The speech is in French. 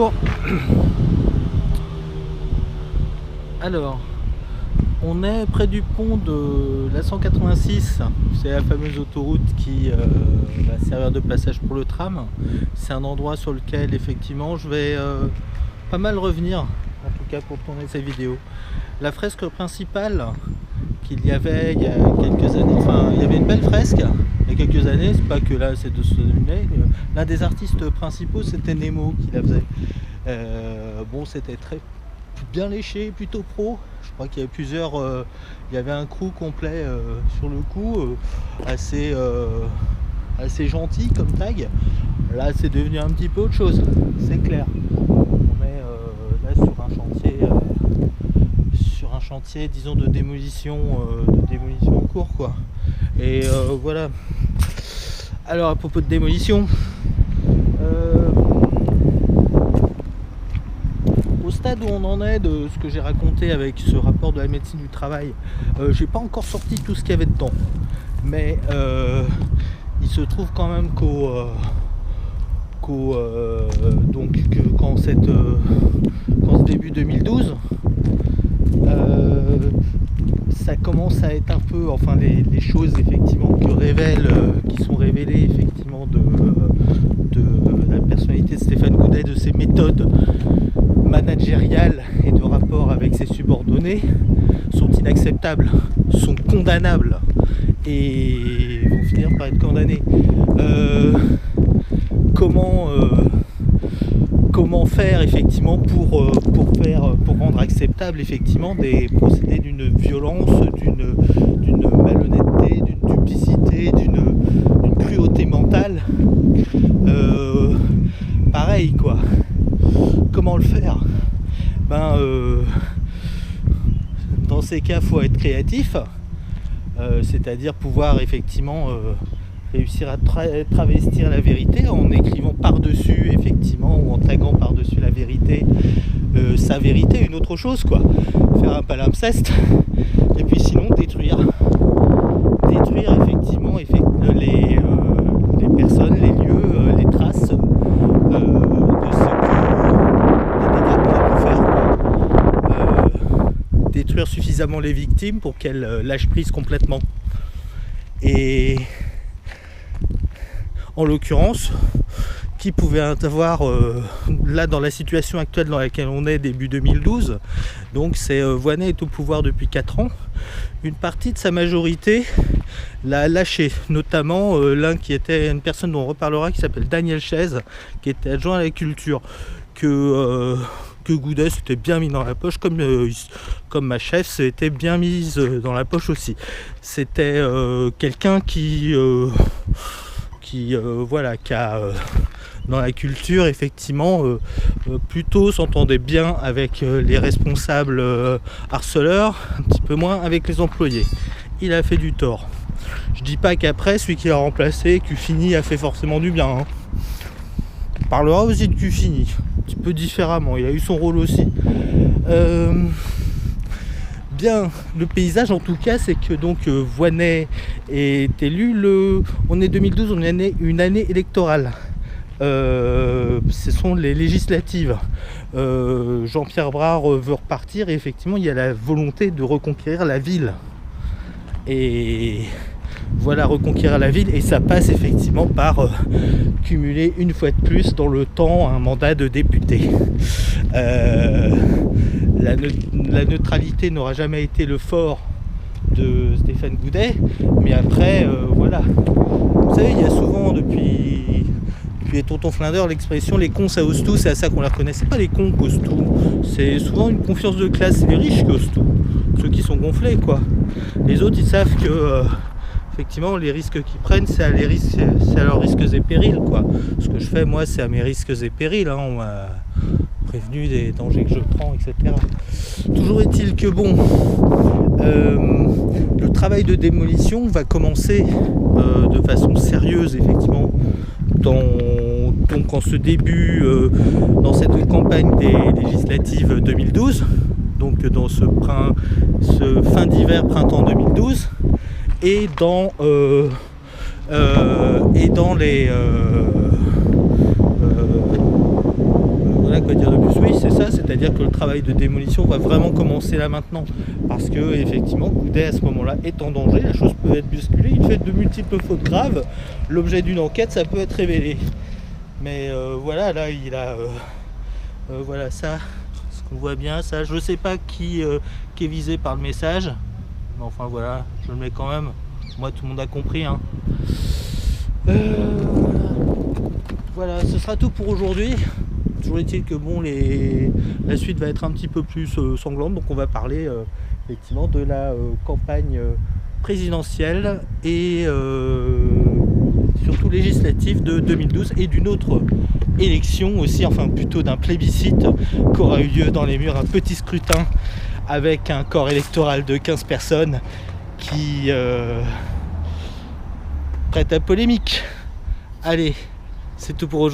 Bonjour. Alors, on est près du pont de la 186, c'est la fameuse autoroute qui va servir de passage pour le tram. C'est un endroit sur lequel effectivement je vais pas mal revenir, en tout cas pour tourner ces vidéos. La fresque principale qu'il y avait il y a quelques années, enfin il y avait une belle fresque il y a quelques années, c'est pas que là c'est de ce donner. L'un des artistes principaux c'était Nemo qui la faisait. Bon, c'était très bien léché, plutôt pro. Je crois qu'il y avait plusieurs, il y avait un crew complet sur le coup, assez gentil comme tag. Là c'est devenu un petit peu autre chose, c'est clair. On est là sur un chantier disons de démolition en cours quoi. Et voilà. Alors à propos de démolition, au stade où on en est de ce que j'ai raconté avec ce rapport de la médecine du travail, j'ai pas encore sorti tout ce qu'il y avait dedans, mais il se trouve quand même qu'en ce début 2012, ça commence à être un peu, enfin les choses effectivement qui sont révélées effectivement de la personnalité de Stéphane Goudet, de ses méthodes managériales et de rapport avec ses subordonnés sont inacceptables, sont condamnables et vont finir par être condamnés. Comment faire effectivement pour rendre acceptable effectivement des procédés d'une violence, d'une malhonnêteté, d'une duplicité, d'une cruauté mentale, pareil quoi. Comment le faire? Dans ces cas, faut être créatif, c'est-à-dire pouvoir effectivement réussir à travestir la vérité en écrivant par-dessus effectivement, ou en taguant par-dessus la vérité sa vérité, une autre chose quoi. Faire un palimpseste et puis sinon détruire effectivement les personnes, les lieux, les traces de ce des dégâts qu'on a pu faire quoi. Détruire suffisamment les victimes pour qu'elles lâchent prise complètement. Et en l'occurrence, qui pouvait avoir là dans la situation actuelle dans laquelle on est début 2012, donc c'est Voynet est au pouvoir depuis 4 ans, une partie de sa majorité l'a lâché, notamment l'un qui était une personne dont on reparlera qui s'appelle Daniel Chaise, qui était adjoint à la culture, que Goudet s'était bien mis dans la poche, comme ma chef s'était bien mise dans la poche aussi. C'était quelqu'un qui a dans la culture effectivement plutôt s'entendait bien avec les responsables harceleurs, un petit peu moins avec les employés. Il a fait du tort. Je dis pas qu'après celui qui l'a remplacé, Cuffini, a fait forcément du bien, hein. On parlera aussi de Cuffini un petit peu différemment, il a eu son rôle aussi. Bien, le paysage en tout cas, c'est que donc Voynet est élu on est 2012, on est une année électorale. Ce sont les législatives. Jean-Pierre Brard veut repartir et effectivement il y a la volonté de reconquérir la ville. Et voilà, reconquérir la ville, et ça passe effectivement par cumuler une fois de plus dans le temps un mandat de député. La neutralité n'aura jamais été le fort de Stéphane Goudet, mais après voilà. Vous savez, il y a souvent depuis les tontons flindeurs l'expression les cons ça ose tout, c'est à ça qu'on la reconnaît. C'est pas les cons qui osent tout, c'est souvent une confiance de classe, c'est les riches qui osent tout, ceux qui sont gonflés quoi. Les autres ils savent que effectivement les risques qu'ils prennent c'est à leurs risques et périls quoi. Ce que je fais moi c'est à mes risques et périls, hein. On m'a prévenu des dangers que je prends, etc. Toujours est-il que bon, le travail de démolition va commencer de façon sérieuse effectivement donc en ce début, dans cette campagne des législatives 2012, donc dans ce fin d'hiver printemps 2012, et dans les voilà, quoi dire de plus. Oui, c'est ça, c'est-à-dire que le travail de démolition va vraiment commencer là maintenant. Parce que, effectivement, Goudet à ce moment-là est en danger, la chose peut être bousculée, il fait de multiples fautes graves, l'objet d'une enquête, ça peut être révélé. Mais voilà, là, il a. Voilà, ça, ce qu'on voit bien, ça, je sais pas qui est visé par le message, mais enfin voilà, je le mets quand même. Moi, tout le monde a compris, hein. Voilà, ce sera tout pour aujourd'hui. Toujours est-il que bon, la suite va être un petit peu plus sanglante, donc on va parler effectivement de la campagne présidentielle et surtout législative de 2012 et d'une autre élection aussi, enfin plutôt d'un plébiscite qu'aura eu lieu dans les murs, un petit scrutin avec un corps électoral de 15 personnes qui prête à polémique. Allez, c'est tout pour aujourd'hui.